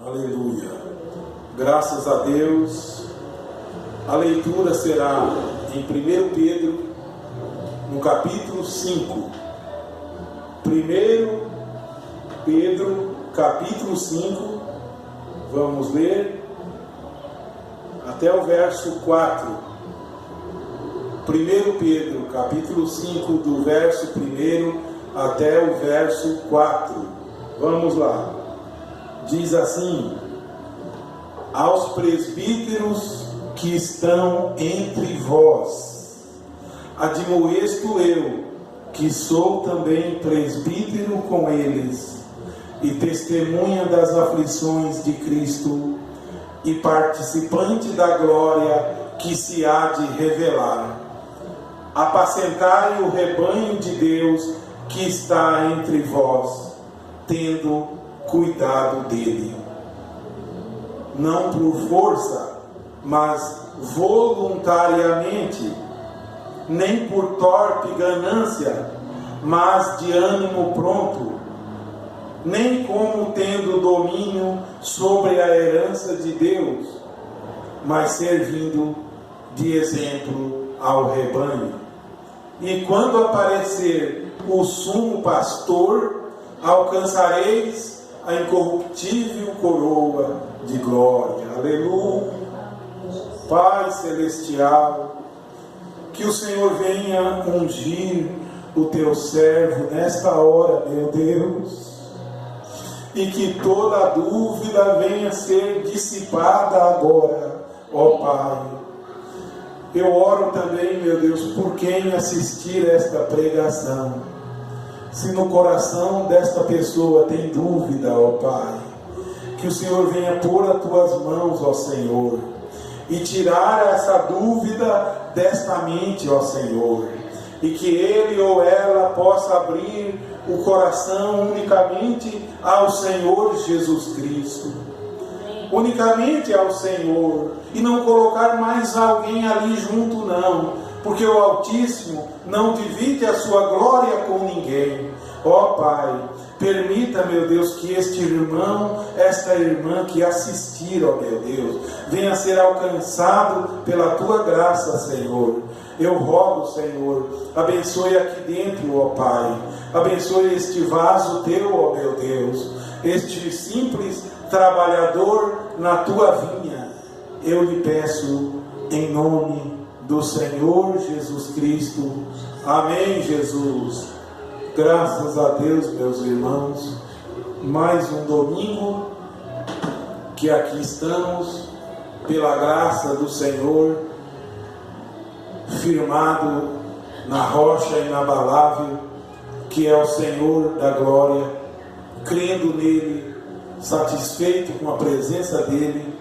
Aleluia. Graças a Deus. A leitura será em 1 Pedro, no capítulo 5. 1 Pedro, capítulo 5. Vamos ler até o verso 4. 1 Pedro, capítulo 5, do verso 1 até o verso 4. Vamos lá. Diz assim: aos presbíteros que estão entre vós, admoesto eu, que sou também presbítero com eles, e testemunha das aflições de Cristo, e participante da glória que se há de revelar. Apacentai o rebanho de Deus que está entre vós, tendo cuidado dele, não por força, mas voluntariamente, nem por torpe ganância, mas de ânimo pronto, nem como tendo domínio sobre a herança de Deus, mas servindo de exemplo ao rebanho. E quando aparecer o sumo pastor, alcançareis a incorruptível coroa de glória. Aleluia. Pai celestial, que o Senhor venha ungir o teu servo nesta hora, meu Deus, e que toda dúvida venha ser dissipada agora, ó Pai. Eu oro também, meu Deus, por quem assistir esta pregação. Se no coração desta pessoa tem dúvida, ó Pai, que o Senhor venha pôr as tuas mãos, ó Senhor, e tirar essa dúvida desta mente, ó Senhor, e que ele ou ela possa abrir o coração unicamente ao Senhor Jesus Cristo, unicamente ao Senhor, e não colocar mais alguém ali junto, não, porque o Altíssimo não divide a sua glória com ninguém. Ó Pai, permita, meu Deus, que este irmão, esta irmã que assistir, ó meu Deus, venha a ser alcançado pela tua graça, Senhor. Eu rogo, Senhor, abençoe aqui dentro, ó Pai, abençoe este vaso teu, ó meu Deus, este simples trabalhador na tua vinha. Eu lhe peço em nome do Senhor Jesus Cristo. Amém, Jesus. Graças a Deus, meus irmãos, mais um domingo que aqui estamos, pela graça do Senhor, firmado na rocha inabalável, que é o Senhor da glória, crendo nele, satisfeito com a presença dele,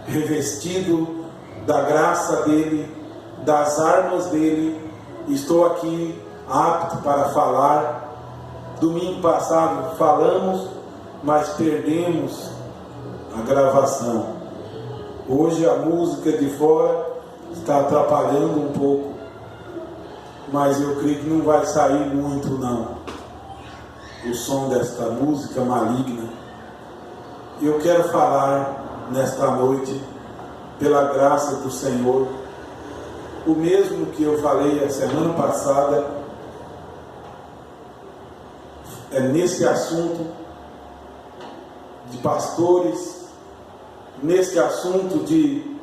revestido da graça dele, das armas dele. Estou aqui apto para falar. Domingo passado falamos, mas perdemos a gravação. Hoje a música de fora está atrapalhando um pouco, mas eu creio que não vai sair muito não, o som desta música maligna. Eu quero falar nesta noite, pela graça do Senhor, o mesmo que eu falei a semana passada, é nesse assunto de pastores, nesse assunto de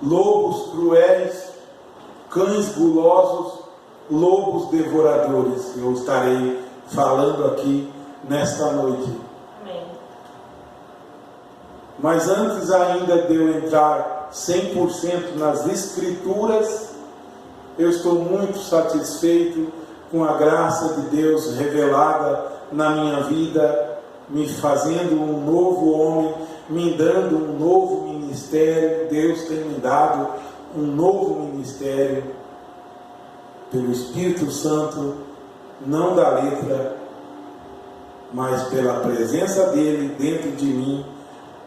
lobos cruéis, cães gulosos, lobos devoradores. Eu estarei falando aqui nesta noite. Amém. Mas antes ainda de eu entrar 100% nas Escrituras, eu estou muito satisfeito com a graça de Deus revelada na minha vida, me fazendo um novo homem, me dando um novo ministério. Deus tem me dado um novo ministério pelo Espírito Santo, não da letra, mas pela presença dele dentro de mim,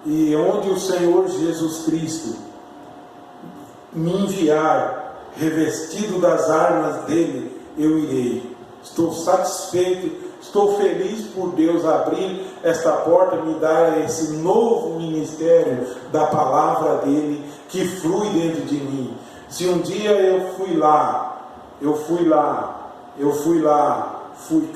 e onde o Senhor Jesus Cristo me enviar, revestido das armas dele, eu irei. Estou satisfeito, Estou feliz por Deus abrir esta porta, me dar esse novo ministério da palavra dele que flui dentro de mim. Se um dia eu fui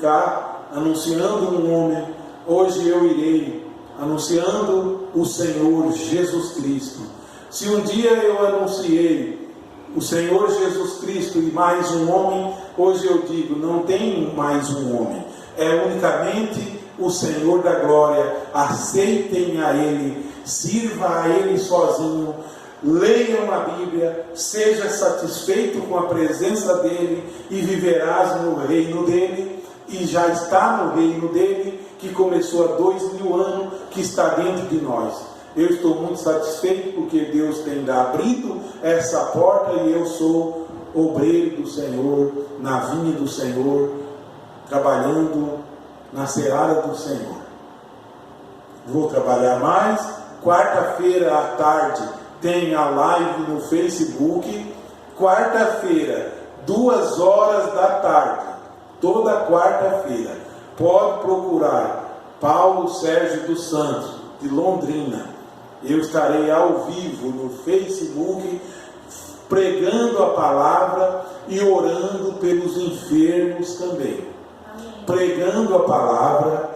cá, anunciando um homem, hoje eu irei anunciando o Senhor Jesus Cristo. Se um dia eu anunciei o Senhor Jesus Cristo e mais um homem, hoje eu digo, não tem mais um homem, é unicamente o Senhor da glória. Aceitem a Ele, sirva a Ele sozinho, leiam a Bíblia, seja satisfeito com a presença dEle e viverás no reino dEle, e já está no reino dEle, que começou há 2000 anos, que está dentro de nós. Eu estou muito satisfeito porque Deus tem abrido essa porta e eu sou obreiro do Senhor, na vinha do Senhor, trabalhando na seara do Senhor. Vou trabalhar mais. Quarta-feira à tarde tem a live no Facebook. Quarta-feira, 2 horas da tarde, toda quarta-feira. Pode procurar Paulo Sérgio dos Santos, de Londrina. Eu estarei ao vivo no Facebook, pregando a palavra e orando pelos enfermos também. Amém. Pregando a palavra,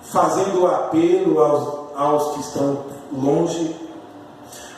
fazendo apelo aos que estão longe,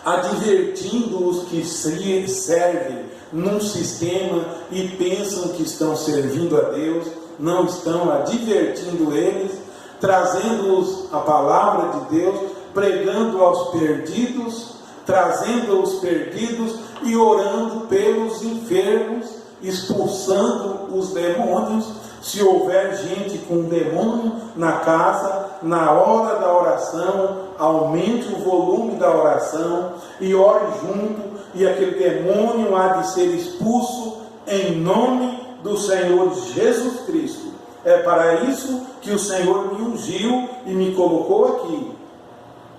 advertindo os que se servem num sistema e pensam que estão servindo a Deus, não estão, advertindo eles, trazendo-os a palavra de Deus, pregando aos perdidos, trazendo os perdidos e orando pelos enfermos, expulsando os demônios. Se houver gente com demônio na casa, na hora da oração, aumente o volume da oração e ore junto, e aquele demônio há de ser expulso em nome do Senhor Jesus Cristo. É para isso que o Senhor me ungiu e me colocou aqui.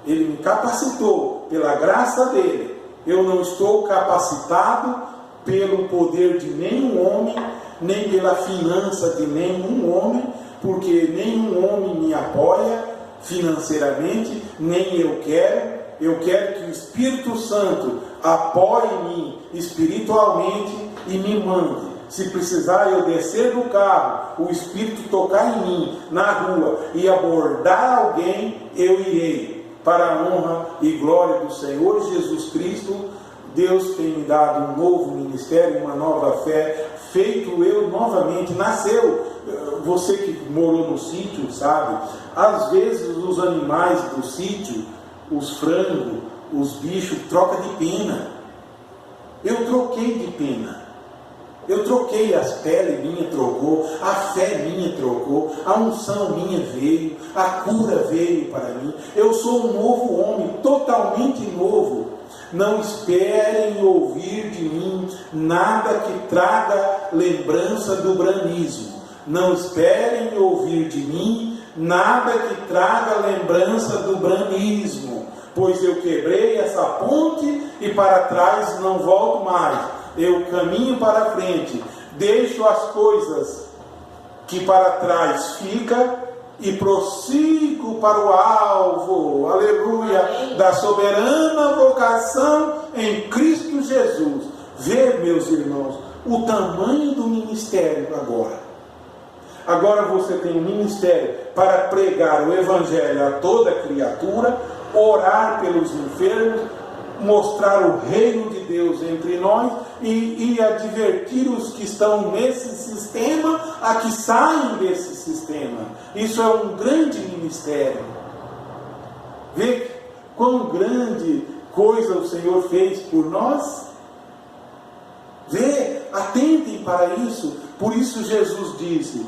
Ele me capacitou pela graça dele. Eu não estou capacitado pelo poder de nenhum homem, nem pela finança de nenhum homem, porque nenhum homem me apoia financeiramente, nem eu quero. Eu quero que o Espírito Santo apoie-me espiritualmente e me mande. Se precisar eu descer do carro, o Espírito tocar em mim, na rua, e abordar alguém, eu irei. Para a honra e glória do Senhor Jesus Cristo, Deus tem me dado um novo ministério, uma nova fé, feito eu novamente, nasceu. Você que morou no sítio, sabe? Às vezes os animais do sítio, os frangos, os bichos, trocam de pena. Eu troquei de pena. Eu troquei, as peles minha trocou, a fé minha trocou, a unção minha veio, a cura veio para mim. Eu sou um novo homem, totalmente novo. Não esperem ouvir de mim nada que traga lembrança do branismo. Não esperem ouvir de mim nada que traga lembrança do branismo, pois eu quebrei essa ponte e para trás não volto mais. Eu caminho para frente, deixo as coisas que para trás ficam e prossigo para o alvo, aleluia, da soberana vocação em Cristo Jesus. Vê, meus irmãos, o tamanho do ministério agora. Agora você tem um ministério para pregar o Evangelho a toda criatura, orar pelos enfermos, mostrar o reino de Deus entre nós e advertir os que estão nesse sistema a que saem desse sistema. Isso é um grande ministério. Vê quão grande coisa o Senhor fez por nós. Vê, atentem para isso. Por isso Jesus disse,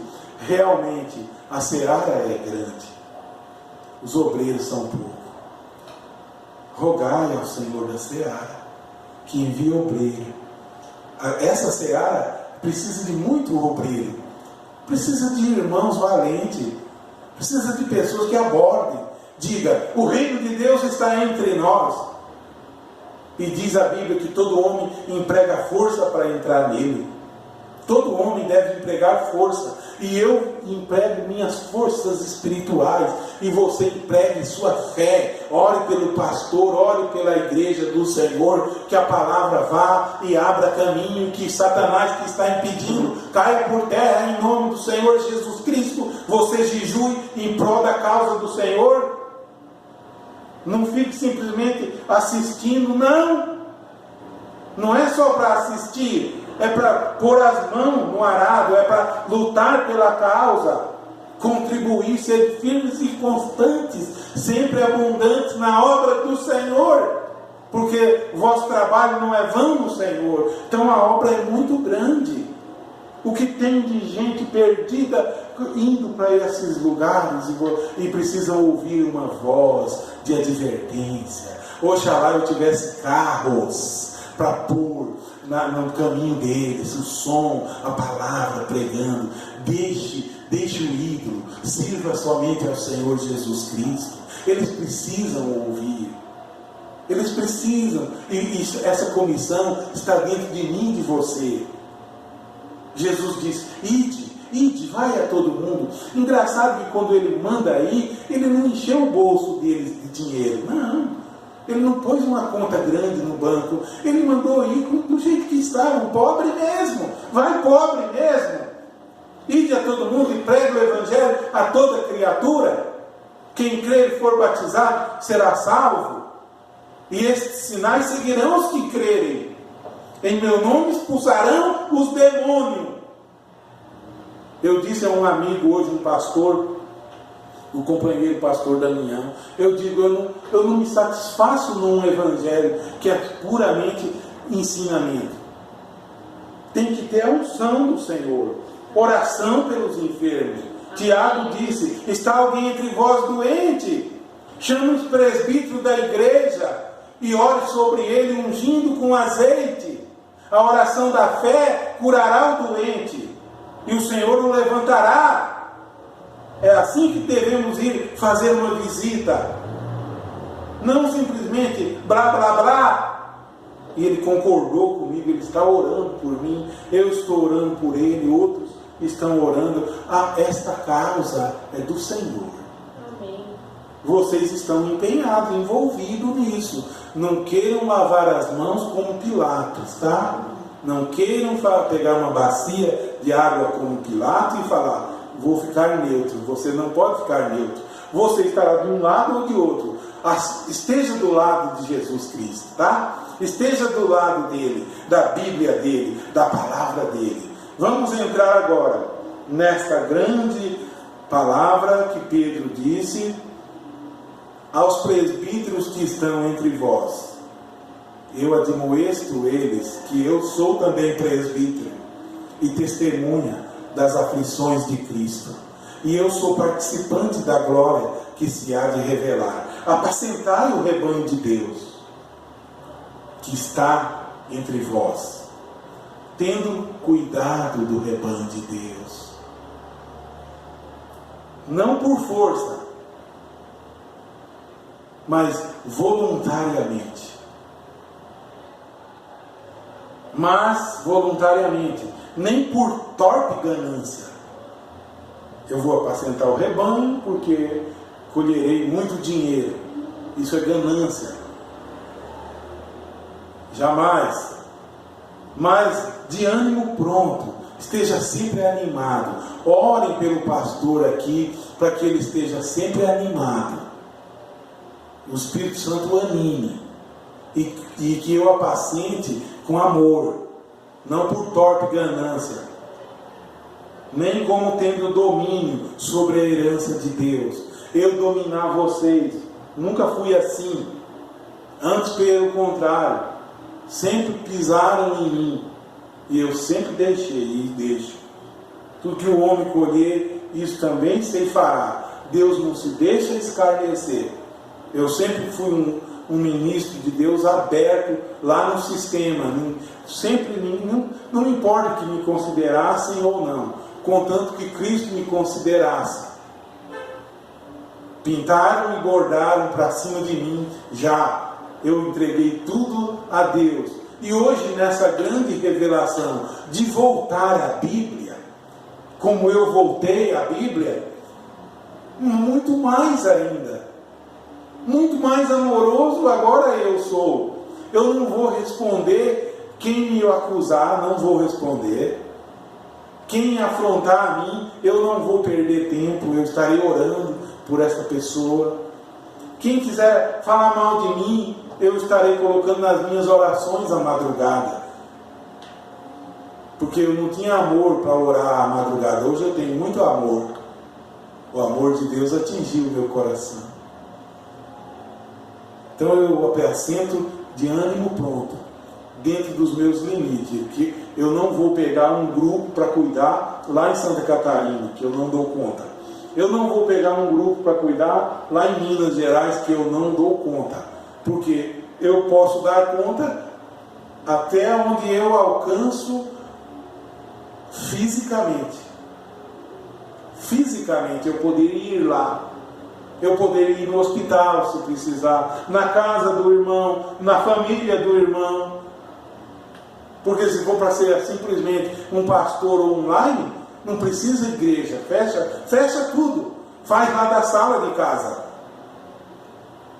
realmente a seara é grande, os obreiros são poucos. Rogai ao Senhor da seara que envie obreiro. Essa seara precisa de muito obreiro, precisa de irmãos valentes, precisa de pessoas que abordem. Diga, o reino de Deus está entre nós. E diz a Bíblia que todo homem emprega força para entrar nele. Todo homem deve empregar força. E eu emprego minhas forças espirituais e você empregue sua fé. Ore pelo pastor, ore pela igreja do Senhor, que a palavra vá e abra caminho, que Satanás que está impedindo caia por terra em nome do Senhor Jesus Cristo. Você jejue em prol da causa do Senhor. Não fique simplesmente assistindo, não. Não é só para assistir, é para pôr as mãos no arado, é para lutar pela causa, contribuir, ser firmes e constantes, sempre abundantes na obra do Senhor, porque o vosso trabalho não é vão no Senhor. Então a obra é muito grande. O que tem de gente perdida indo para esses lugares e precisam ouvir uma voz de advertência. Oxalá eu tivesse carros para pôr no caminho deles o som, a palavra pregando. Deixe o ídolo, sirva somente ao Senhor Jesus Cristo. Eles precisam ouvir. Eles precisam. E essa comissão está dentro de mim e de você. Jesus diz: ide, vai a todo mundo. Engraçado que quando ele manda ir, ele não encheu o bolso deles de dinheiro. Não. Ele não pôs uma conta grande no banco. Ele mandou ir do jeito que estavam, pobre mesmo. Vai pobre mesmo. Ide a todo mundo e pregue o Evangelho a toda criatura. Quem crer e for batizado será salvo. E estes sinais seguirão os que crerem. Em meu nome expulsarão os demônios. Eu disse a um amigo hoje, um pastor, o companheiro pastor Damião, eu digo, eu não me satisfaço num evangelho que é puramente ensinamento. Tem que ter a unção do Senhor, oração pelos enfermos. Tiago disse: está alguém entre vós doente? Chame os presbíteros da igreja e ore sobre ele, ungindo com azeite. A oração da fé curará o doente e o Senhor o levantará. É assim que devemos ir fazer uma visita. Não simplesmente blá blá blá. E ele concordou comigo, ele está orando por mim, eu estou orando por ele, outros estão orando. Esta causa é do Senhor. Amém. Vocês estão empenhados, envolvidos nisso. Não queiram lavar as mãos como Pilatos, tá? Não queiram pegar uma bacia de água como Pilatos e falar: vou ficar neutro. Você não pode ficar neutro. Você estará de um lado ou de outro. Esteja do lado de Jesus Cristo, tá? Esteja do lado dele, da Bíblia dele, da palavra dele. Vamos entrar agora nesta grande palavra que Pedro disse aos presbíteros que estão entre vós. Eu admoesto eles, que eu sou também presbítero e testemunha das aflições de Cristo, e eu sou participante da glória que se há de revelar. Apacentai o rebanho de Deus que está entre vós, tendo cuidado do rebanho de Deus, não por força, mas voluntariamente. Nem por torpe ganância. Eu vou apacentar o rebanho porque colherei muito dinheiro. Isso é ganância. Jamais. Mas de ânimo pronto. Esteja sempre animado. Orem pelo pastor aqui para que ele esteja sempre animado. O Espírito Santo o anime. E que eu apacente com amor. Não por torpe ganância, nem como tendo domínio sobre a herança de Deus. Eu dominar vocês, nunca fui assim. Antes, pelo contrário, sempre pisaram em mim, e eu sempre deixei e deixo. Tudo que o homem colher, isso também ceifará. Deus não se deixa escarnecer. Eu sempre fui um ministro de Deus aberto lá no sistema. Sempre, não importa que me considerassem ou não, contanto que Cristo me considerasse. Pintaram e bordaram para cima de mim, já eu entreguei tudo a Deus. E hoje, nessa grande revelação de voltar à Bíblia, como eu voltei à Bíblia, muito mais ainda. Muito mais amoroso agora eu sou. Eu não vou responder quem me acusar, não vou responder. Quem afrontar a mim, eu não vou perder tempo, eu estarei orando por essa pessoa. Quem quiser falar mal de mim, eu estarei colocando nas minhas orações à madrugada. Porque eu não tinha amor para orar à madrugada. Hoje eu tenho muito amor. O amor de Deus atingiu o meu coração. Então eu assento de ânimo pronto, dentro dos meus limites, que eu não vou pegar um grupo para cuidar lá em Santa Catarina, que eu não dou conta. Eu não vou pegar um grupo para cuidar lá em Minas Gerais, que eu não dou conta. Porque eu posso dar conta até onde eu alcanço fisicamente. Fisicamente eu poderia ir lá. Eu poderia ir no hospital se precisar, na casa do irmão, na família do irmão. Porque se for para ser simplesmente um pastor online, não precisa de igreja, fecha tudo, faz lá da sala de casa.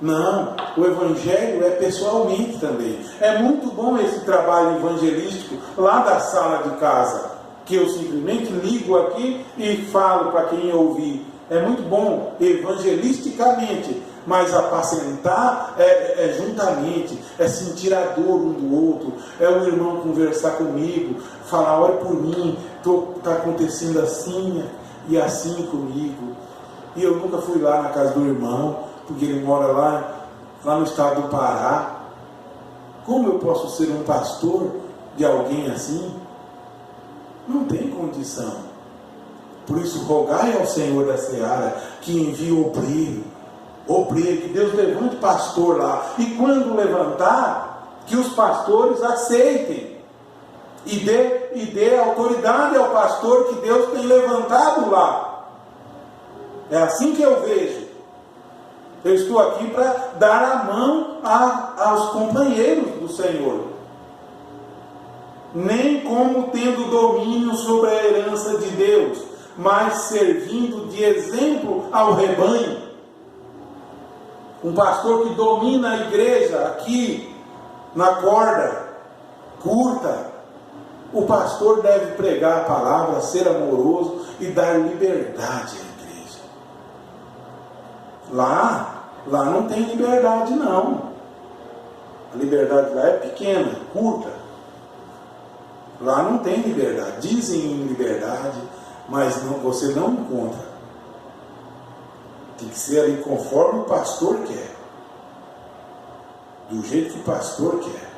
Não, o evangelho é pessoalmente também. É muito bom esse trabalho evangelístico lá da sala de casa, que eu simplesmente ligo aqui e falo para quem ouvir. É muito bom evangelisticamente, mas apacentar é juntamente, é sentir a dor um do outro, é o irmão conversar comigo, falar, olha por mim, está acontecendo assim e assim comigo. E eu nunca fui lá na casa do irmão, porque ele mora lá no estado do Pará. Como eu posso ser um pastor de alguém assim? Não tem condição. Por isso, rogai ao Senhor da Seara que envie obreiro, que Deus levante pastor lá. E quando levantar, que os pastores aceitem. E dê autoridade ao pastor que Deus tem levantado lá. É assim que eu vejo. Eu estou aqui para dar a mão aos companheiros do Senhor. Nem como tendo domínio sobre a herança de Deus, mas servindo de exemplo ao rebanho. Um pastor que domina a igreja aqui, na corda curta. O pastor deve pregar a palavra, ser amoroso e dar liberdade à igreja. Lá não tem liberdade não. A liberdade lá é pequena, curta. Lá não tem liberdade. Dizem em liberdade, mas não, você não encontra. Tem que ser ali conforme o pastor quer. Do jeito que o pastor quer.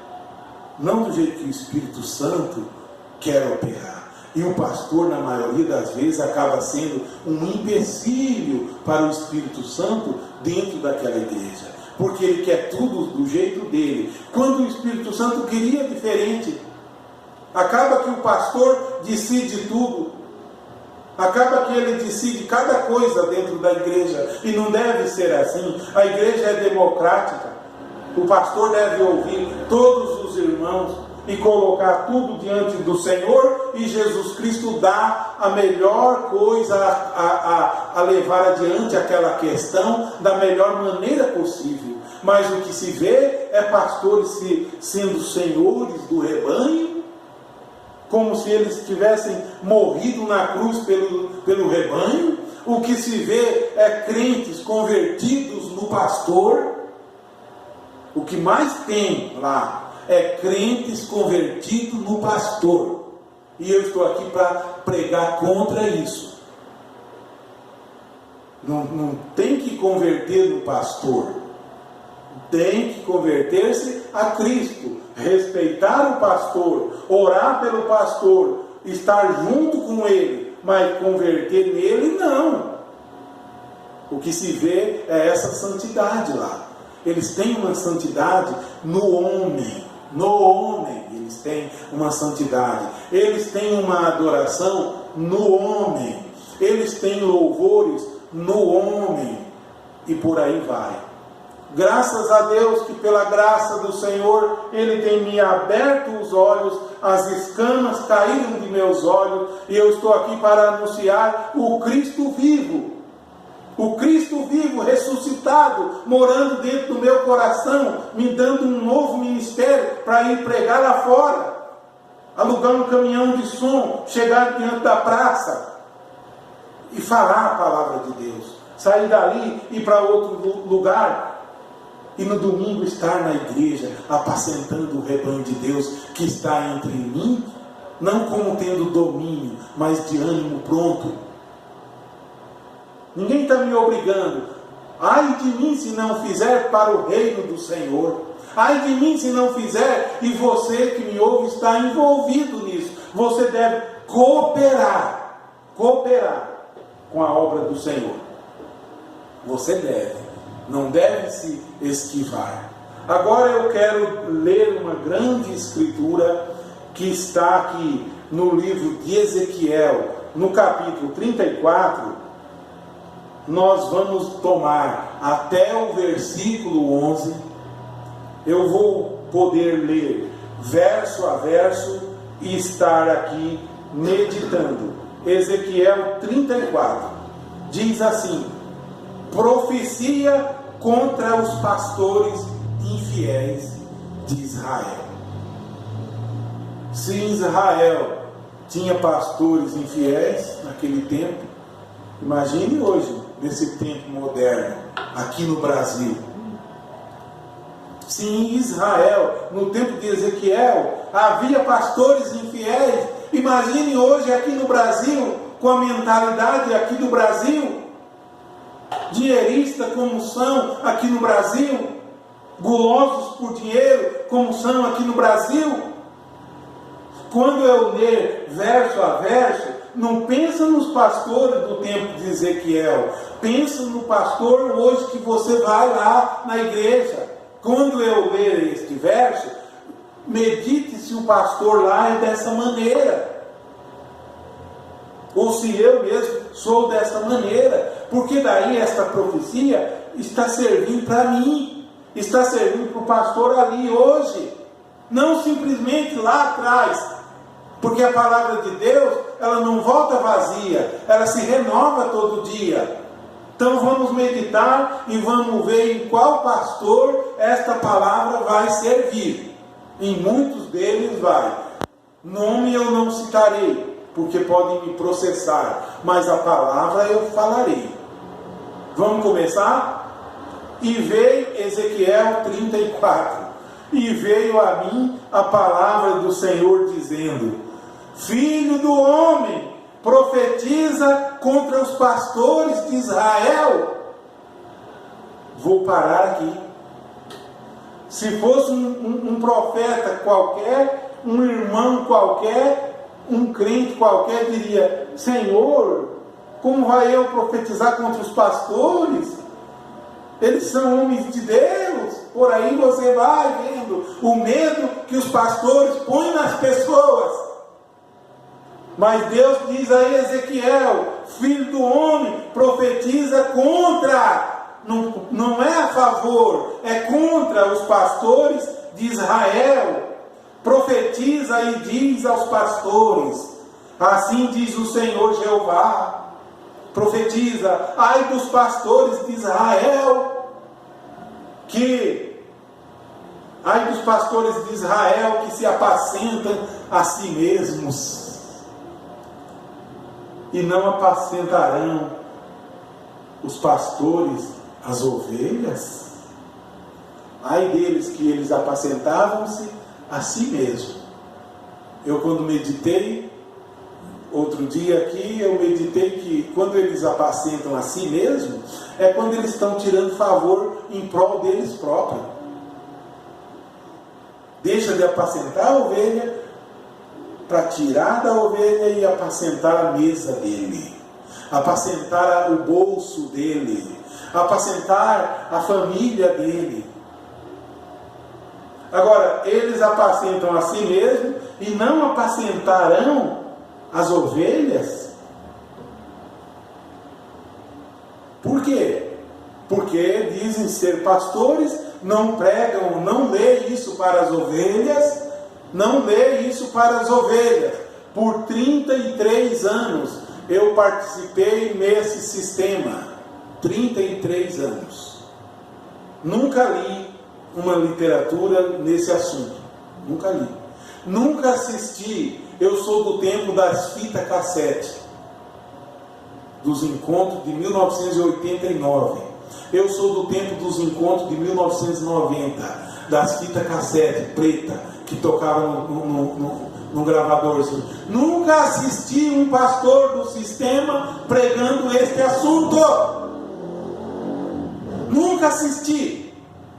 Não do jeito que o Espírito Santo quer operar. E o pastor, na maioria das vezes, acaba sendo um empecilho para o Espírito Santo dentro daquela igreja. Porque ele quer tudo do jeito dele. Quando o Espírito Santo queria diferente, acaba que o pastor decide tudo. Acaba que ele decide cada coisa dentro da igreja. E não deve ser assim. A igreja é democrática. O pastor deve ouvir todos os irmãos e colocar tudo diante do Senhor, e Jesus Cristo dá a melhor coisa a levar adiante aquela questão da melhor maneira possível. Mas o que se vê é pastores sendo senhores do rebanho, como se eles tivessem morrido na cruz pelo rebanho. O que se vê é crentes convertidos no pastor. O que mais tem lá é crentes convertidos no pastor. E eu estou aqui para pregar contra isso. Não tem que converter no pastor. Tem que converter-se a Cristo. Respeitar o pastor. Orar pelo pastor. Estar junto com ele. Mas converter nele, não. O que se vê é essa santidade lá. Eles têm uma santidade no homem. No homem eles têm uma santidade. Eles têm uma adoração no homem. Eles têm louvores no homem. E por aí vai. Graças a Deus que pela graça do Senhor, Ele tem me aberto os olhos, as escamas caíram de meus olhos, e eu estou aqui para anunciar o Cristo vivo. O Cristo vivo, ressuscitado, morando dentro do meu coração, me dando um novo ministério para ir pregar lá fora. Alugar um caminhão de som, chegar diante da praça e falar a palavra de Deus. Sair dali e ir para outro lugar. E no domingo estar na igreja, apacentando o rebanho de Deus que está entre mim, não como tendo domínio, mas de ânimo pronto. Ninguém está me obrigando. Ai de mim se não fizer para o reino do Senhor. Ai de mim se não fizer, e você que me ouve está envolvido nisso. Você deve cooperar com a obra do Senhor. Você deve, não deve se esquivar. Agora eu quero ler uma grande escritura que está aqui no livro de Ezequiel, no capítulo 34. Nós vamos tomar até o versículo 11. Eu vou poder ler verso a verso e estar aqui meditando. Ezequiel 34 diz assim: profecia contra os pastores infiéis de Israel. Se Israel tinha pastores infiéis naquele tempo, imagine hoje, nesse tempo moderno, aqui no Brasil. Se em Israel, no tempo de Ezequiel, havia pastores infiéis, imagine hoje aqui no Brasil, com a mentalidade aqui do Brasil, dinheirista como são aqui no Brasil, gulosos por dinheiro como são aqui no Brasil. Quando eu ler verso a verso, não pensa nos pastores do tempo de Ezequiel, pensa no pastor hoje que você vai lá na igreja. Quando eu ler este verso, medite se o pastor lá é dessa maneira, ou se eu mesmo sou dessa maneira, porque daí esta profecia está servindo para mim, está servindo para o pastor ali hoje, não simplesmente lá atrás, porque a palavra de Deus, ela não volta vazia, ela se renova todo dia. Então vamos meditar e vamos ver em qual pastor esta palavra vai servir. Em muitos deles vai. Nome eu não citarei, porque podem me processar, mas a palavra eu falarei. Vamos começar? E veio Ezequiel 34, e veio a mim a palavra do Senhor dizendo: filho do homem, profetiza contra os pastores de Israel. Vou parar aqui. Se fosse um profeta qualquer, um irmão qualquer, um crente qualquer, diria: Senhor, como vai eu profetizar contra os pastores? Eles são homens de Deus. Por aí você vai vendo o medo que os pastores põem nas pessoas. Mas Deus diz a Ezequiel: filho do homem, profetiza contra, não é a favor, é contra os pastores de Israel. Profetiza e diz aos pastores: assim diz o Senhor Jeová. Profetiza: ai dos pastores de Israel, ai dos pastores de Israel que se apacentam a si mesmos e não apacentarão os pastores as ovelhas. Ai deles que eles apacentavam-se a si mesmos. Eu, quando meditei outro dia aqui, eu meditei que quando eles apacentam a si mesmos, é quando eles estão tirando favor em prol deles próprios. Deixa de apacentar a ovelha para tirar da ovelha e apacentar a mesa dele, apacentar o bolso dele, apacentar a família dele. Agora, eles apacentam a si mesmos e não apacentarão as ovelhas. Por quê? porque dizem ser pastores, não pregam, não lê isso para as ovelhas, não lê isso para as ovelhas. Por 33 anos eu participei nesse sistema, 33 anos. Nunca li uma literatura nesse assunto, nunca li. Nunca assisti, eu sou do tempo das fitas cassete, dos encontros de 1989. Eu sou do tempo dos encontros de 1990, das fitas cassete preta, que tocavam no gravadorzinho. Nunca assisti um pastor do sistema pregando este assunto. Nunca assisti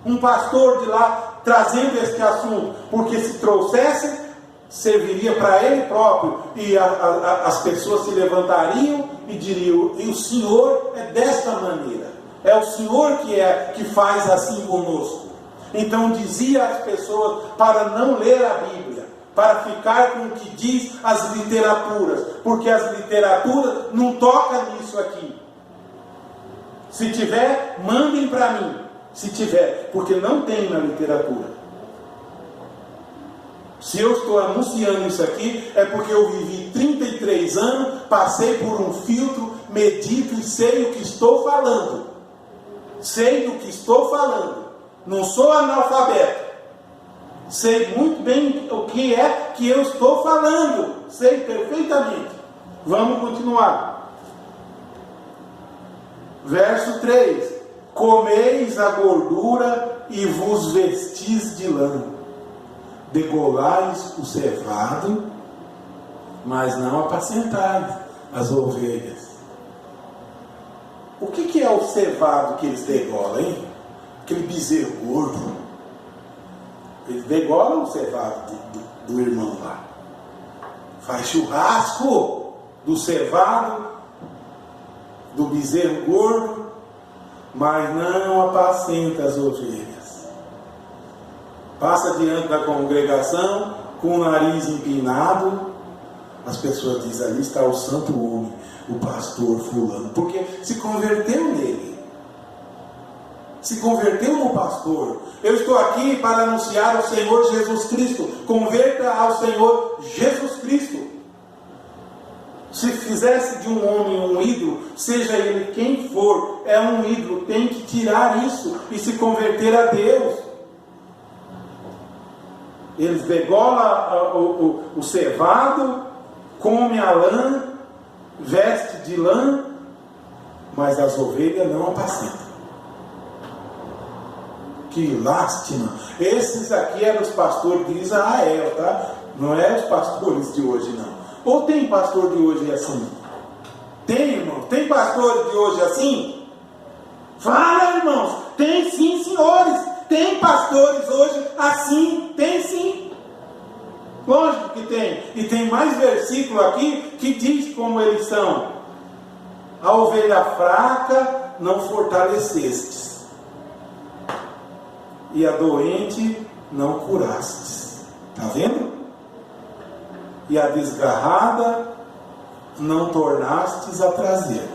um pastor de lá trazendo este assunto, porque se trouxesse, serviria para ele próprio, e as pessoas se levantariam e diriam: e o Senhor é desta maneira, é o Senhor que faz assim conosco. Então dizia às pessoas para não ler a Bíblia, para ficar com o que diz as literaturas, porque as literaturas não tocam nisso aqui. Se tiver, mandem para mim, se tiver, porque não tem na literatura. Se eu estou anunciando isso aqui, é porque eu vivi 33 anos, passei por um filtro, medito e sei o que estou falando. Sei do que estou falando. Não sou analfabeto. Sei muito bem o que é que eu estou falando. Sei perfeitamente. Vamos continuar. Verso 3: comeis a gordura e vos vestis de lã. Degolais o cevado, mas não apacentais as ovelhas. O que é o cevado que eles degolam, hein? Aquele bezerro gordo. Eles degolam o cevado do irmão lá. Faz churrasco do cevado, do bezerro gordo, mas não apacenta as ovelhas. Passa diante da congregação com o nariz empinado. As pessoas dizem: ali está o santo homem, o pastor fulano, porque se converteu nele, se converteu no pastor. Eu estou aqui para anunciar o Senhor Jesus Cristo. Converta ao Senhor Jesus Cristo. Se fizesse de um homem um ídolo, seja ele quem for, é um ídolo, tem que tirar isso e se converter a Deus. Eles degolam o cevado, come a lã, veste de lã, mas as ovelhas não apacentam. Que lástima! Esses aqui eram os pastores de Israel, tá? Não é os pastores de hoje, não. Ou tem pastor de hoje assim? Tem, irmão? Tem pastor de hoje assim? Fala, irmãos! Tem sim, senhores! Tem pastores hoje assim? Tem sim! Lógico que tem. E tem mais versículo aqui que diz como eles são. A ovelha fraca não fortalecestes, e a doente não curastes. Está vendo? E a desgarrada não tornastes a trazer,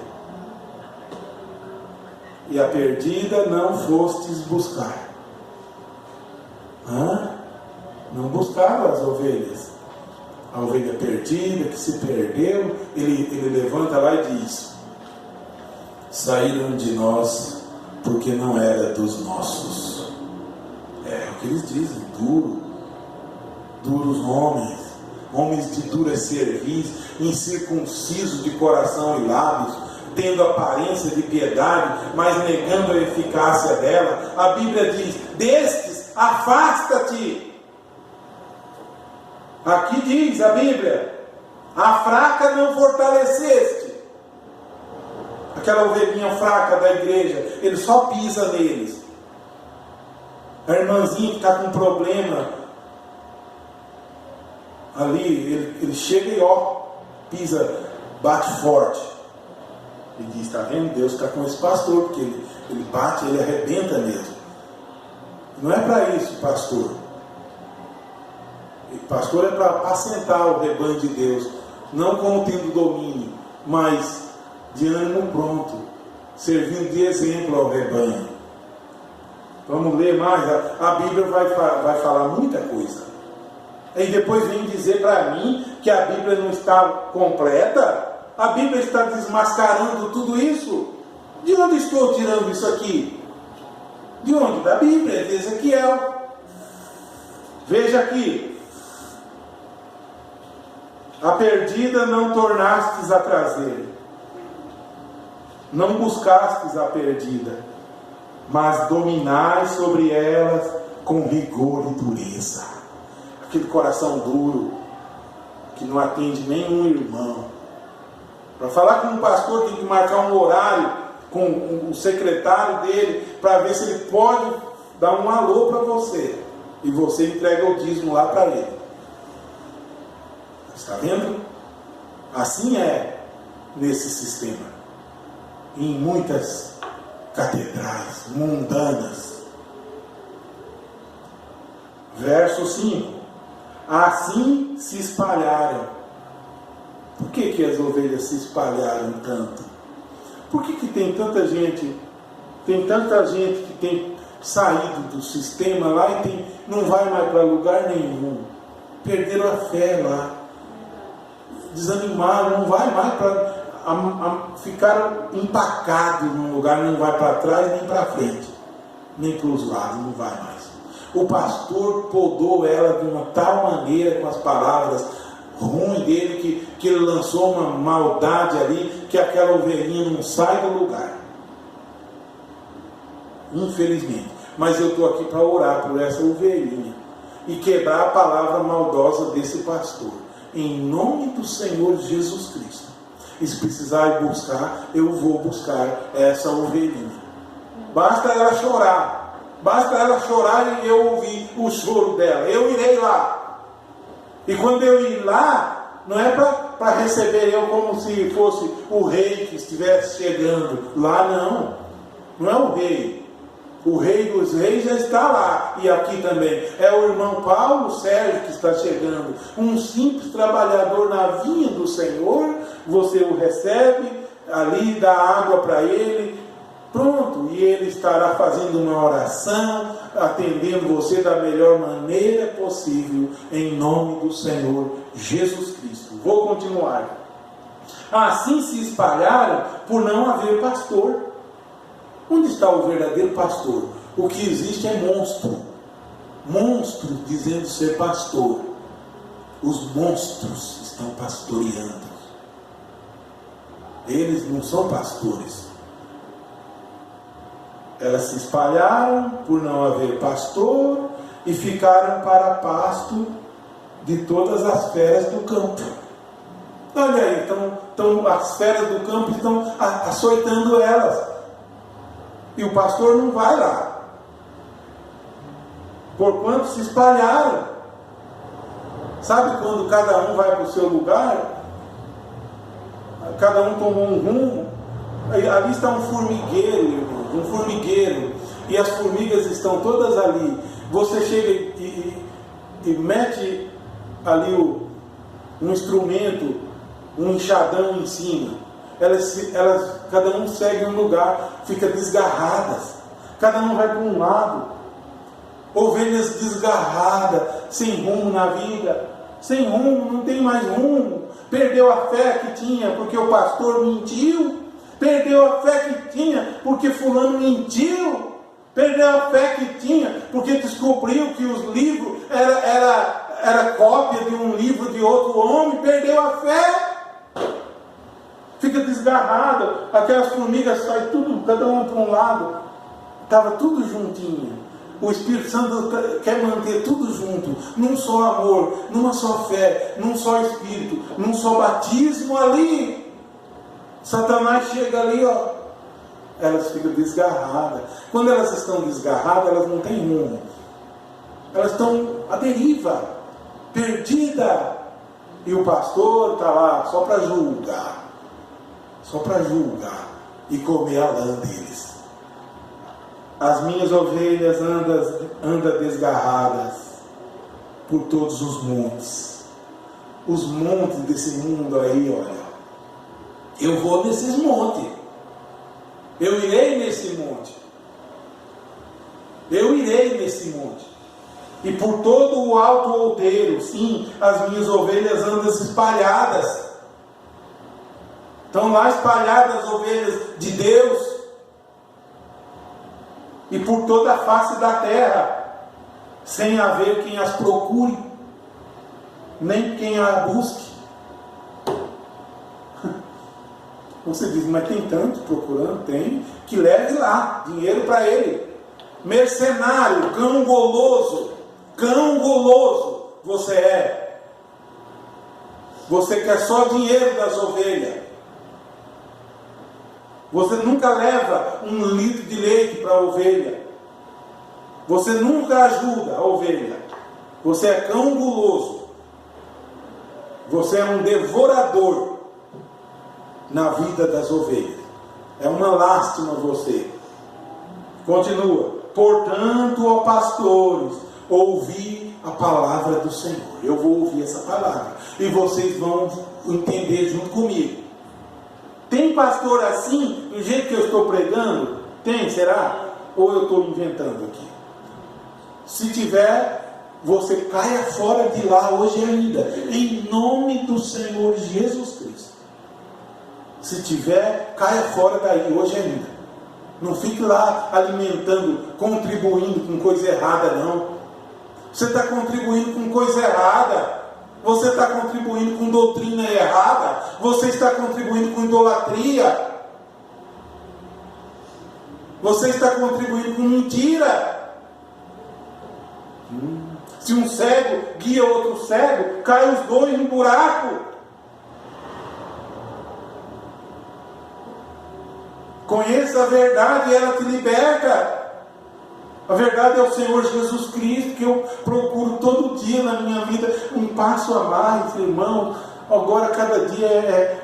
e a perdida não fostes buscar. Não buscaram as ovelhas. A ovelha perdida, que se perdeu, ele levanta lá e diz: saíram de nós porque não era dos nossos. É o que eles dizem: duros homens de dura cerviz, incircuncisos de coração e lábios, tendo aparência de piedade, mas negando a eficácia dela. A Bíblia diz: destes afasta-te. Aqui diz a Bíblia: a fraca não fortaleceste. Aquela ovelhinha fraca da igreja, ele só pisa neles. A irmãzinha que está com problema ali, ele chega e pisa, bate forte. Ele diz: está vendo? Deus está com esse pastor, porque ele bate, ele arrebenta mesmo. Não é para isso, pastor. Pastor é para apacentar o rebanho de Deus, não como tendo domínio, mas de ânimo pronto. servindo de exemplo ao rebanho. Vamos ler mais, a Bíblia vai falar muita coisa. E depois vem dizer para mim que a Bíblia não está completa. A Bíblia está desmascarando tudo isso. De onde estou tirando isso aqui? De onde? Da Bíblia, de Ezequiel. Veja aqui. A perdida não tornastes a trazer. Não buscastes a perdida, mas dominai sobre elas com rigor e dureza. Aquele coração duro, que não atende nenhum irmão. Para falar com um pastor, tem que marcar um horário com o secretário dele, para ver se ele pode dar um alô para você. E você entrega o dízimo lá para ele. Está vendo? Assim é nesse sistema. Em muitas catedrais mundanas. Verso 5. Assim se espalharam. Por que as ovelhas se espalharam tanto? Por que tem tanta gente? Tem tanta gente que tem saído do sistema lá e não vai mais para lugar nenhum. Perderam a fé lá. Desanimaram, não vai mais para... ficaram empacados num lugar, não vai para trás nem para frente, nem para os lados, não vai mais. O pastor podou ela de uma tal maneira com as palavras ruins dele, que ele lançou uma maldade ali, que aquela ovelhinha não sai do lugar. Infelizmente. Mas eu estou aqui para orar por essa ovelhinha e quebrar a palavra maldosa desse pastor, em nome do Senhor Jesus Cristo. E se precisar ir buscar, eu vou buscar essa ovelhinha. Basta ela chorar. Basta ela chorar e eu ouvir o choro dela. Eu irei lá. E quando eu ir lá, não é para receber eu como se fosse o rei que estivesse chegando. Lá não. Não é o rei. O rei dos reis já está lá. E aqui também. É o irmão Paulo Sérgio que está chegando. Um simples trabalhador na vinha do Senhor. Você o recebe, ali dá água para ele, pronto, e ele estará fazendo uma oração, atendendo você da melhor maneira possível, em nome do Senhor Jesus Cristo. Vou continuar. Assim se espalharam por não haver pastor. Onde está o verdadeiro pastor? O que existe é monstro. Monstro dizendo ser pastor. Os monstros estão pastoreando. Eles não são pastores. Elas se espalharam por não haver pastor e ficaram para pasto de todas as feras do campo. Olha aí, então as feras do campo estão açoitando elas. E o pastor não vai lá. Porquanto se espalharam. Sabe quando cada um vai para o seu lugar? Cada um tomou um rumo. Ali está um formigueiro, irmão, um formigueiro, e as formigas estão todas ali. Você chega e mete ali um instrumento, um enxadão em cima. Elas, cada um segue um lugar, fica desgarradas. Cada um vai para um lado. Ovelhas desgarradas, sem rumo na vida, sem rumo, não tem mais rumo. Perdeu a fé que tinha porque o pastor mentiu. Perdeu a fé que tinha porque fulano mentiu. Perdeu a fé que tinha porque descobriu que os livros era cópia de um livro de outro homem. Perdeu a fé. Fica desgarrado. Aquelas formigas saem tudo, cada uma para um lado. Estava tudo juntinho. O Espírito Santo quer manter tudo junto, num só amor, numa só fé, num só Espírito, num só batismo ali. Satanás chega ali, ó, elas ficam desgarradas. Quando elas estão desgarradas, elas não têm rumo. Elas estão à deriva, perdida. E o pastor está lá só para julgar e comer a lã deles. As minhas ovelhas andam desgarradas por todos os montes. Os montes desse mundo aí, olha. Eu vou nesses montes. Eu irei nesse monte. Eu irei nesse monte. E por todo o alto outeiro, sim, as minhas ovelhas andam espalhadas. Estão lá espalhadas as ovelhas de Deus. E por toda a face da terra, sem haver quem as procure, nem quem a busque. Você diz, mas tem tanto procurando? Tem, que leve lá, dinheiro para ele. Mercenário, cão goloso você é. Você quer só dinheiro das ovelhas. Você nunca leva 1 litro de leite para a ovelha. Você nunca ajuda a ovelha. Você é cão guloso. Você é um devorador na vida das ovelhas. É uma lástima você. Continua. Portanto, ó pastores, ouvi a palavra do Senhor. Eu vou ouvir essa palavra. E vocês vão entender junto comigo. Tem pastor assim, do jeito que eu estou pregando? Tem, será? Ou eu estou inventando aqui? Se tiver, você caia fora de lá hoje ainda. Em nome do Senhor Jesus Cristo. Se tiver, caia fora daí hoje ainda. Não fique lá alimentando, contribuindo com coisa errada, não. Você está contribuindo com coisa errada. Você está contribuindo com doutrina errada. Você está contribuindo com idolatria. Você está contribuindo com mentira. Se um cego guia outro cego, cai os dois no buraco. Conheça a verdade e ela te liberta. A verdade é o Senhor Jesus Cristo, que eu procuro todo dia na minha vida um passo a mais, irmão. Agora cada dia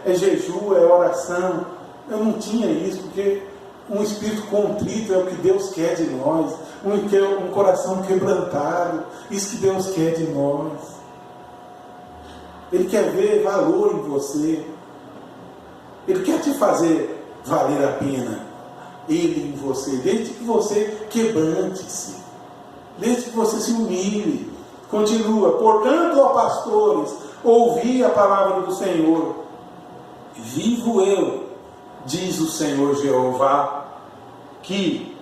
é jejum, é oração. Eu não tinha isso, porque um espírito contrito é o que Deus quer de nós. Um coração quebrantado, isso que Deus quer de nós. Ele quer ver valor em você. Ele quer te fazer valer a pena. Ele em você, desde que você quebrante-se, desde que você se humilhe. Continua. Portanto, ó pastores, ouvi a palavra do Senhor. Vivo eu, diz o Senhor Jeová, que,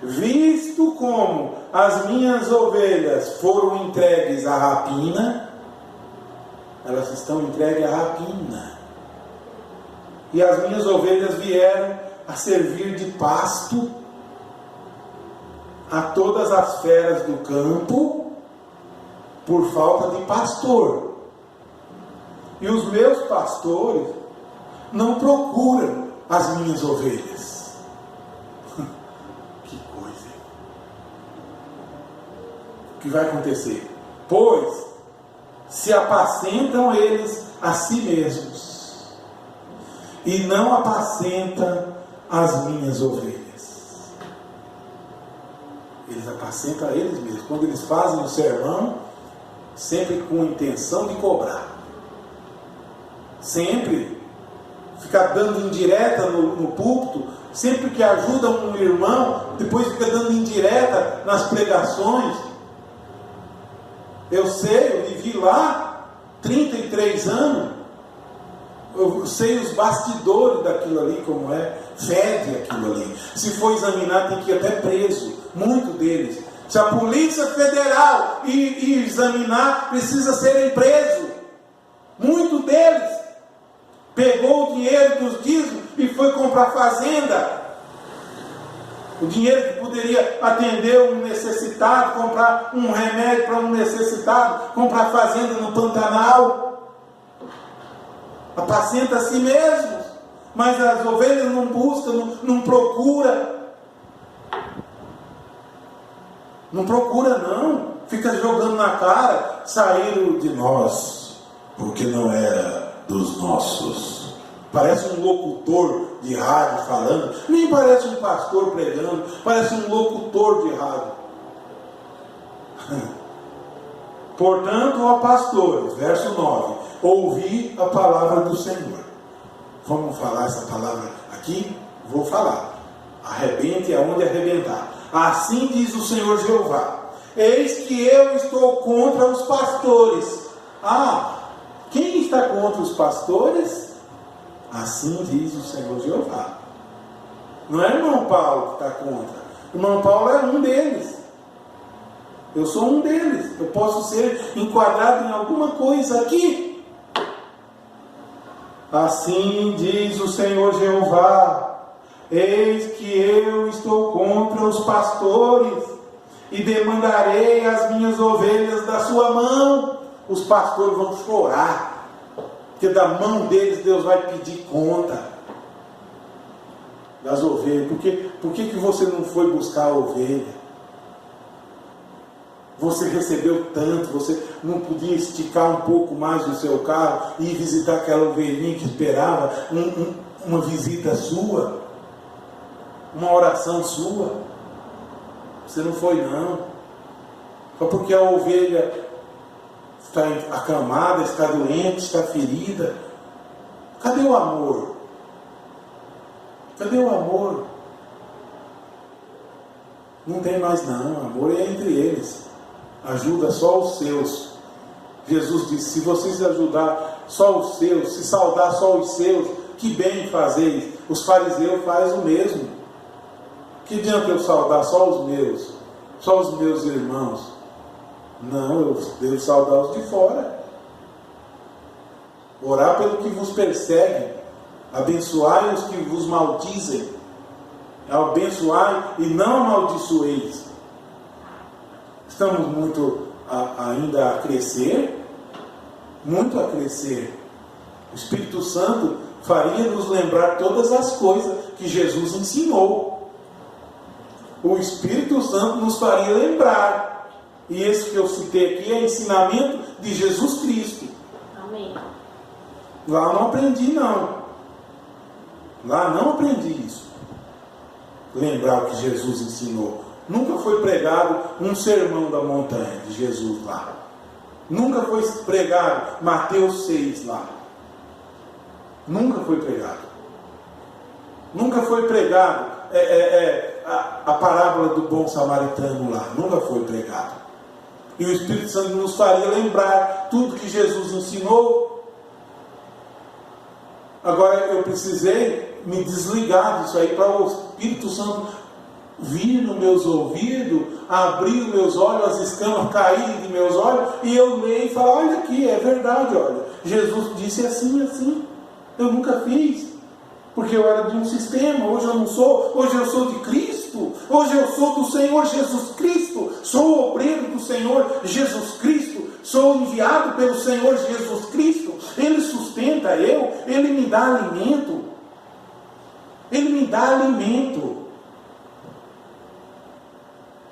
visto como as minhas ovelhas foram entregues à rapina, elas estão entregues à rapina, e as minhas ovelhas vieram a servir de pasto a todas as feras do campo, por falta de pastor. E os meus pastores não procuram as minhas ovelhas. Que coisa! O que vai acontecer? Pois se apacentam eles a si mesmos e não apacentam as minhas ovelhas. Eles apacentam a eles mesmos. Quando eles fazem o sermão, sempre com a intenção de cobrar, sempre ficar dando indireta no púlpito, sempre que ajuda um irmão, depois fica dando indireta nas pregações. Eu sei, eu vivi lá 33 anos, eu sei os bastidores daquilo ali, como é, fede aquilo ali. Se for examinar, tem que ir até preso, muito deles. Se a Polícia Federal ir examinar, precisa serem presos. Muito deles pegou o dinheiro dos dízimos e foi comprar fazenda. O dinheiro que poderia atender um necessitado, comprar um remédio para um necessitado, comprar fazenda no Pantanal. Apacenta a si mesmos, mas as ovelhas não buscam, não procura. Não procura não, fica jogando na cara, saíram de nós, porque não era dos nossos. Parece um locutor de rádio falando, nem parece um pastor pregando, parece um locutor de rádio. Portanto, ó pastores, verso 9, ouvi a palavra do Senhor. Vamos falar essa palavra aqui? Vou falar. Arrebente aonde arrebentar. Assim diz o Senhor Jeová: eis que eu estou contra os pastores. Quem está contra os pastores? Assim diz o Senhor Jeová. Não é o irmão Paulo que está contra. O irmão Paulo é um deles. Eu sou um deles. Eu posso ser enquadrado em alguma coisa aqui. Assim diz o Senhor Jeová: eis que eu estou contra os pastores e demandarei as minhas ovelhas da sua mão. Os pastores vão chorar, porque da mão deles Deus vai pedir conta das ovelhas. Por que você não foi buscar a ovelha? Você recebeu tanto, você não podia esticar um pouco mais o seu carro e ir visitar aquela ovelhinha que esperava uma visita sua, uma oração sua? Você não foi, não. Só porque a ovelha está acamada, está doente, está ferida. Cadê o amor? Cadê o amor? Não tem mais, não. O amor é entre eles. Ajuda só os seus. Jesus disse: se vocês ajudar só os seus, se saudar só os seus, que bem fazeis. Os fariseus fazem o mesmo. Que adianta eu saudar só os meus irmãos? Não, eu devo saudar os de fora. Orar pelo que vos perseguem, abençoai os que vos maldizem, abençoai e não amaldiçoeis. Estamos muito ainda a crescer, muito a crescer. O Espírito Santo faria nos lembrar todas as coisas que Jesus ensinou. O Espírito Santo nos faria lembrar. E esse que eu citei aqui é ensinamento de Jesus Cristo. Amém. Lá eu não aprendi, não. Lá não aprendi isso. Lembrar o que Jesus ensinou. Nunca foi pregado um sermão da montanha de Jesus lá. Nunca foi pregado Mateus 6 lá. Nunca foi pregado. Nunca foi pregado a parábola do bom samaritano lá. Nunca foi pregado. E o Espírito Santo nos faria lembrar tudo que Jesus ensinou. Agora eu precisei me desligar disso aí para o Espírito Santo vir nos meus ouvidos, abrir os meus olhos, as escamas caírem de meus olhos, e eu leio e falo: olha aqui, é verdade, olha, Jesus disse assim, assim. Eu nunca fiz, porque eu era de um sistema. Hoje eu não sou. Hoje eu sou de Cristo. Hoje eu sou do Senhor Jesus Cristo. Sou obreiro do Senhor Jesus Cristo. Sou enviado pelo Senhor Jesus Cristo. Ele sustenta eu. Ele me dá alimento. Ele me dá alimento.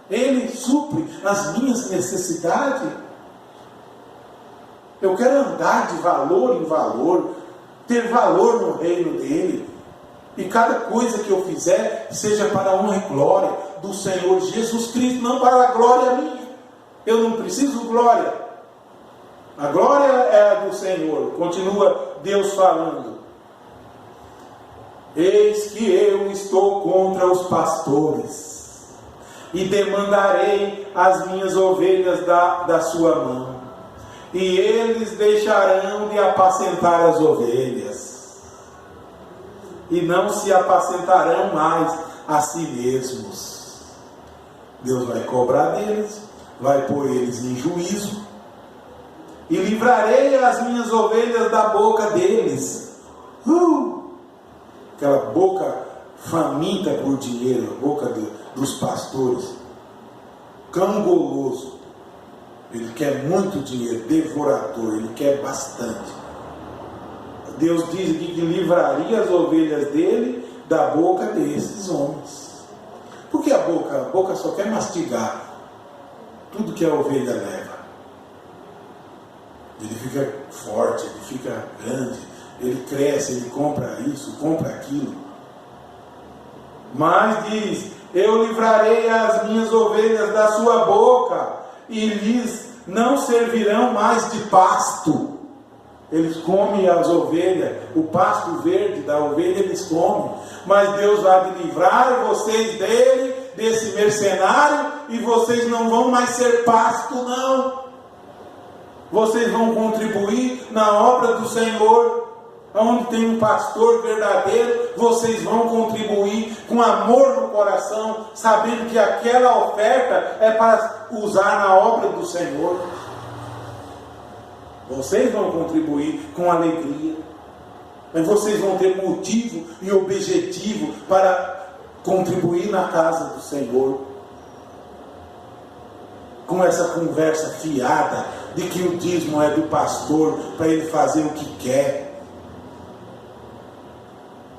Ele supre as minhas necessidades. Eu quero andar de valor em valor, ter valor no reino dele, e cada coisa que eu fizer seja para a honra e glória do Senhor Jesus Cristo, não para a glória minha. Eu não preciso de glória. A glória é a do Senhor. Continua Deus falando: eis que eu estou contra os pastores e demandarei as minhas ovelhas da sua mão, e eles deixarão de apacentar as ovelhas, e não se apacentarão mais a si mesmos. Deus vai cobrar deles, vai pôr eles em juízo, e livrarei as minhas ovelhas da boca deles. Aquela boca faminta por dinheiro, a boca dos pastores. Cão goloso. Ele quer muito dinheiro, devorador, ele quer bastante. Deus diz aqui que livraria as ovelhas dele da boca desses homens. Por que a boca só quer mastigar tudo que a ovelha leva. Ele fica forte, ele fica grande, ele cresce, ele compra isso, compra aquilo. Mas diz: eu livrarei as minhas ovelhas da sua boca, e lhes não servirão mais de pasto. Eles comem as ovelhas, o pasto verde da ovelha eles comem. Mas Deus vai livrar vocês dele, desse mercenário, e vocês não vão mais ser pasto, não. Vocês vão contribuir na obra do Senhor. Onde tem um pastor verdadeiro, vocês vão contribuir com amor no coração, sabendo que aquela oferta é para usar na obra do Senhor. Vocês vão contribuir com alegria, mas vocês vão ter motivo e objetivo para contribuir na casa do Senhor. Com essa conversa fiada de que o dízimo é do pastor para ele fazer o que quer.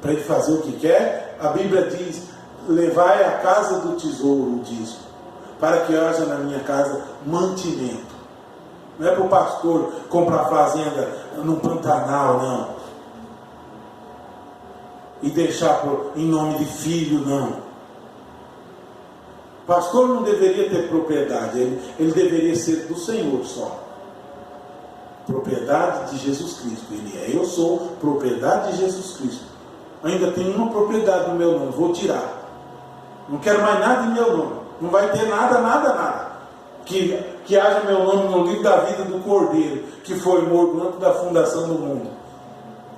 Para ele fazer o que quer, a Bíblia diz: levai à casa do tesouro o dízimo, para que haja na minha casa mantimento. Não é para o pastor comprar fazenda no Pantanal, não. E deixar em nome de filho, não. O pastor não deveria ter propriedade, ele deveria ser do Senhor só. Propriedade de Jesus Cristo. Ele é: eu sou propriedade de Jesus Cristo. Ainda tenho uma propriedade no meu nome, vou tirar. Não quero mais nada em meu nome. Não vai ter nada. Que haja meu nome no livro da vida do Cordeiro, que foi morto antes da fundação do mundo.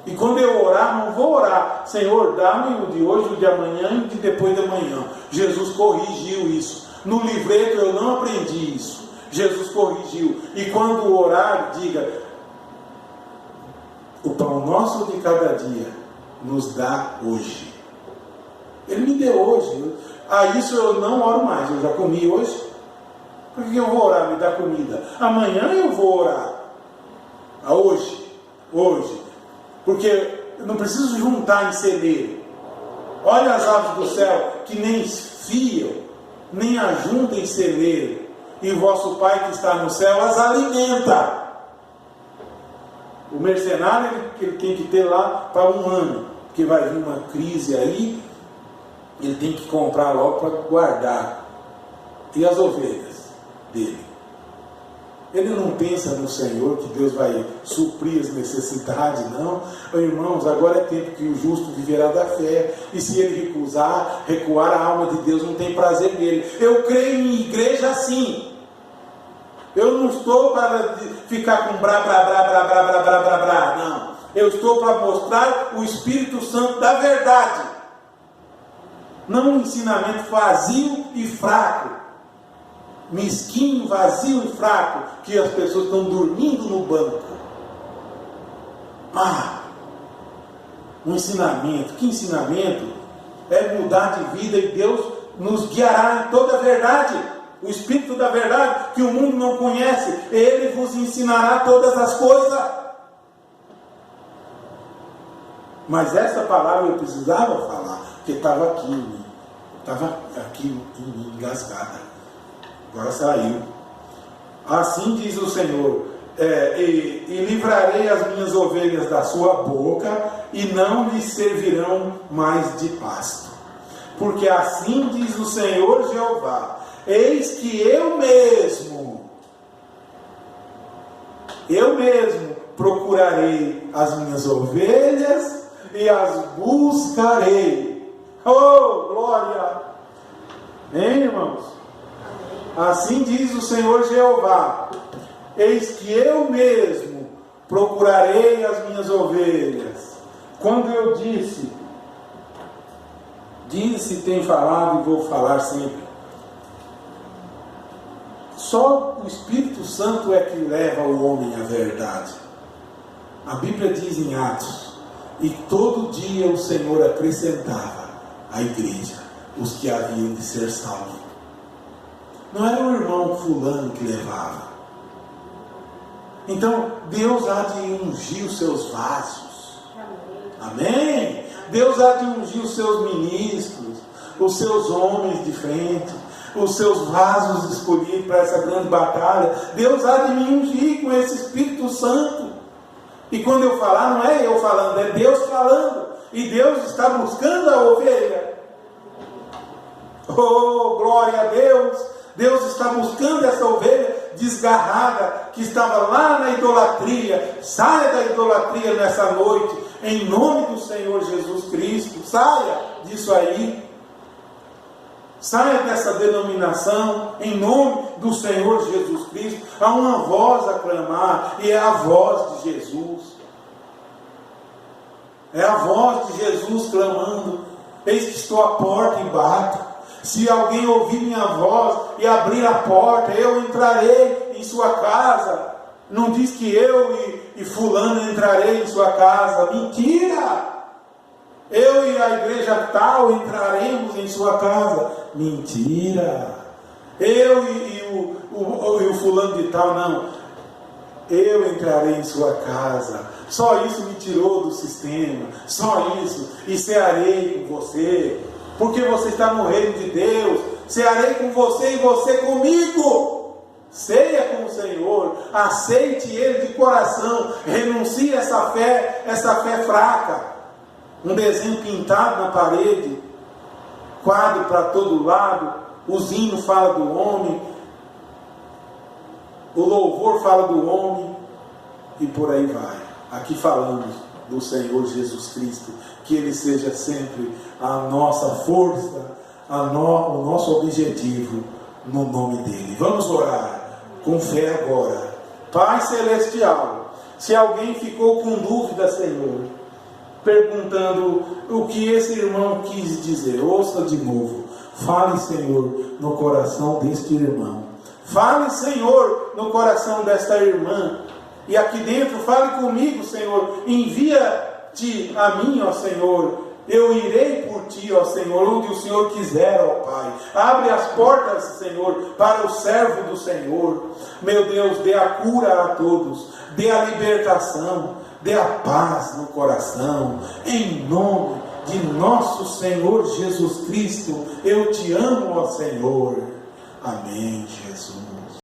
E quando eu orar, não vou orar: Senhor, dá-me o de hoje, o de amanhã e o de depois de amanhã. Jesus corrigiu isso. No livreto eu não aprendi isso. Jesus corrigiu. E quando orar, diga: o pão nosso de cada dia nos dá hoje. Ele me deu hoje. Isso eu não oro mais. Eu já comi hoje. Por que eu vou orar? Me dá comida. Amanhã eu vou orar. Hoje. Porque eu não preciso juntar em celeiro. Olha as aves do céu, que nem fiam, nem ajuntam em celeiro. E o vosso Pai que está no céu as alimenta. O mercenário ele tem que ter lá para um ano, porque vai vir uma crise aí, ele tem que comprar logo para guardar. E as ovelhas dele? Ele não pensa no Senhor, que Deus vai suprir as necessidades, não. Irmãos, agora é tempo que o justo viverá da fé, e se ele recuar, a alma de Deus não tem prazer nele. Eu creio em igreja assim. Eu não estou para ficar com brá, não. Eu estou para mostrar o Espírito Santo da verdade. Não um ensinamento vazio e fraco. Mesquinho, vazio e fraco, que as pessoas estão dormindo no banco. Um ensinamento. Que ensinamento? É mudar de vida, e Deus nos guiará em toda a verdade. O Espírito da verdade, que o mundo não conhece, ele vos ensinará todas as coisas. Mas essa palavra eu precisava falar, porque estava aqui engasgada. Agora saiu. Assim diz o Senhor: e livrarei as minhas ovelhas da sua boca, e não lhes servirão mais de pasto. Porque assim diz o Senhor Jeová: eis que eu mesmo procurarei as minhas ovelhas e as buscarei. Oh, glória! Hein, irmãos? Assim diz o Senhor Jeová: eis que eu mesmo procurarei as minhas ovelhas. Quando eu disse, tem falado e vou falar sempre. Só o Espírito Santo é que leva o homem à verdade. A Bíblia diz em Atos: e todo dia o Senhor acrescentava à igreja os que haviam de ser salvos. Não era o irmão fulano que levava. Então Deus há de ungir os seus vasos. Amém? Deus há de ungir os seus ministros, os seus homens de frente, os seus vasos escolhidos para essa grande batalha. Deus há de me ungir com esse Espírito Santo. E quando eu falar, não é eu falando, é Deus falando. E Deus está buscando a ovelha. Oh, glória a Deus! Deus está buscando essa ovelha desgarrada, que estava lá na idolatria, saia da idolatria nessa noite, em nome do Senhor Jesus Cristo. Saia disso aí. Saia dessa denominação, em nome do Senhor Jesus Cristo. Há uma voz a clamar, e é a voz de Jesus. É a voz de Jesus clamando: eis que estou à porta e bato. Se alguém ouvir minha voz e abrir a porta, eu entrarei em sua casa. Não diz que eu e fulano entrarei em sua casa. Mentira! Eu e a igreja tal entraremos em sua casa. Mentira! Eu e o fulano de tal, não. Eu entrarei em sua casa. Só isso me tirou do sistema. Só isso. E cearei com você. Porque você está no reino de Deus. Cearei com você e você comigo. Ceia com o Senhor. Aceite Ele de coração. Renuncie a essa fé fraca. Um desenho pintado na parede, quadro para todo lado, os hinos falam do homem, o louvor fala do homem, e por aí vai. Aqui falamos do Senhor Jesus Cristo, que Ele seja sempre a nossa força, o nosso objetivo, no nome dEle. Vamos orar com fé agora. Pai Celestial, se alguém ficou com dúvida, Senhor, perguntando o que esse irmão quis dizer, ouça de novo. Fale, Senhor, no coração deste irmão. Fale, Senhor, no coração desta irmã. E aqui dentro, fale comigo, Senhor. Envia-te a mim, ó Senhor. Eu irei por ti, ó Senhor, onde o Senhor quiser, ó Pai. Abre as portas, Senhor, para o servo do Senhor. Meu Deus, dê a cura a todos. Dê a libertação. Dê a paz no coração, em nome de nosso Senhor Jesus Cristo. Eu te amo, ó Senhor. Amém, Jesus.